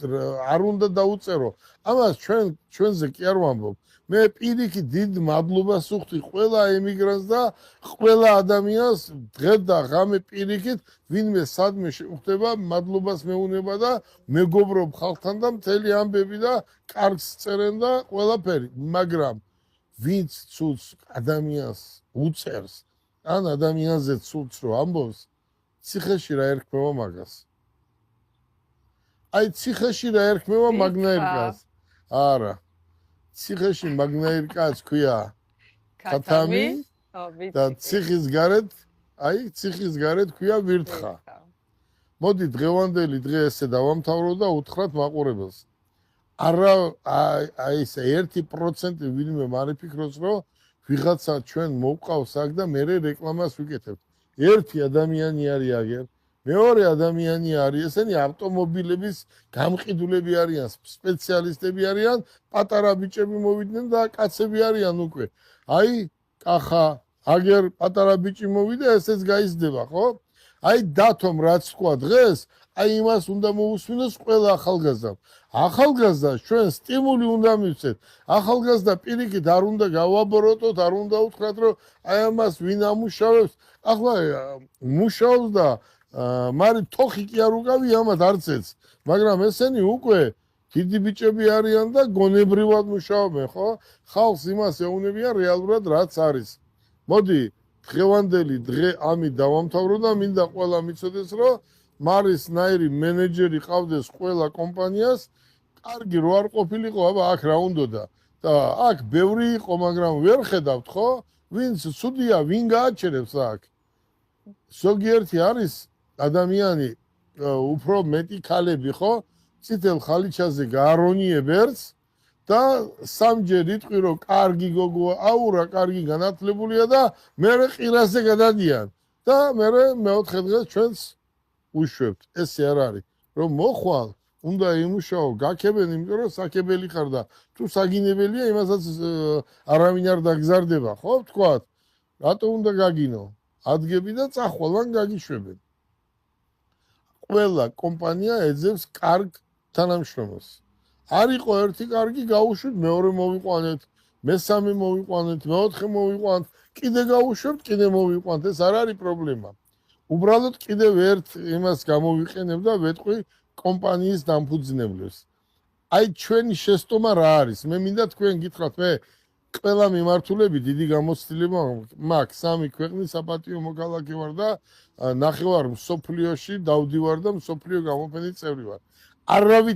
არ უნდა დაუწერო. ამას ჩვენზე კი არ ვამბობ. მე პირიქით დიდ მადლობას ვუხდი ყველა ემიგრანტს და ყველა ადამიანს დღე და ღამე პირიქით ვინმე სადმე შეხვდება მადლობას მეუნება და მეგობრობ ხალხთან და მთელი ამბები და კარგს წერენ და ყველაფერი, მაგრამ ვინც ცუდს ადამიანს უწერს ან ადამიანზე ცუდს რო ამბობს ციხეში რა ერქმევა მაგას. აი ციხეში რა ერქმევა მაგნაირ კაცს. არა. ციხეში მაგნაირ კაცს ქვია ქათამი და ციხის გარეთ ქვია ვირთხა. მოდი დღევანდელი დღე ესე დავამთავრო და უთხრათ მაყურებელს. არა აი ეს 1% ვინმე მარი ფიქრობს რომ ვიღაცა ჩვენ მოვყავს აქ და მე რეკლამას ვიკეთებთ. ერთი ადამიანი არის აგერ, მეორე ადამიანი არის ესენი ავტომობილების გამყიდულები არიან, სპეციალისტები არიან, პატარა ბიჭები მოვიდნენ და კაცები არიან უკვე. აი კახა აგერ პატარა ბიჭი მოვიდა ესეც გაიზრდება, ხო? აი დათომ რაც თქვა დღეს, აი იმას უნდა მოусმინოს ყველა ახალგაზრდა. ახალგაზრდა ჩვენ სტიმული უნდა მივცეთ. ახალგაზრდა პირიქით არ უნდა გავაბოროტოთ, არ უნდა უთხრათ რომ აი ამას ვინ ამუშავებს. ახლა მუშაობს და მარი თოხი კი არ უკავი ამათ არცეც. მაგრამ ესენი უკვე დიდი ბიჭები არიან და გონებრივად მუშაობენ, ხო? ხალხს იმას ეუბნებიან რეალურად რაც არის. მოდი დღევანდელი დღე ამით დავამთავრო და მინდა ყველა მიცოდეს რომ მარის ნაირი მენეჯერი ყავდეს ყველა კომპანიას, კარგი რო არ ყოფილიყო, აბა აქ რა უნდოდა და აქ ბევრი იყო, მაგრამ ვერ ხედავთ, ხო? ვინც ცუდია, ვინ გააჩერებს აქ? ზოგიერთი არის ადამიანი უფრო მეტი ქალები, ხო? წითელ ხალიჩაზე გაარონიებერს და სამჯერ იტყვი რომ კარგი გოგოა, აურა, კარგი განათლებულია და მერე ყირაზე გადადიან და მერე მეოთხე დღეს ჩვენს უშვებთ. ესე არ არის. რომ მოხვალ, უნდა იმუშაო, გაქებენ, იმიტომ რომ საქებელი ხარ და თუ საგინებელია, იმასაც არავინ არ დაგზარდება, ხო? ვთქვათ, რატო უნდა გაგინო? ადგები და წახვალან გაგიშვებენ. ყველა კომპანია ეძებს კარგ თანამშრომელს. არ იყო ერთი კარგი, გაუშვით, მეორე მოვიყვანეთ, მესამე მოვიყვანეთ, მეოთხე მოვიყვანეთ, კიდე გაუშვებთ, კიდე მოვიყვანეთ, ეს არ არის პრობლემა. უბრალოდ კიდევ ერთ იმას გამოვიყენებ და ვეტყვი კომპანიის დამფუძნებლებს. აი ჩვენი შეცდომა რა არის? მე მინდა თქვენ გითხრათ, მე ყველა მიმართულებით დიდი გამოცდილება მაქვს. 3 ქვეყნის საპატიო მოქალაქე ვარ და ნახევარ მსოფლიოში დავდივარ და მსოფლიო გამოფენის წევრი ვარ. არავით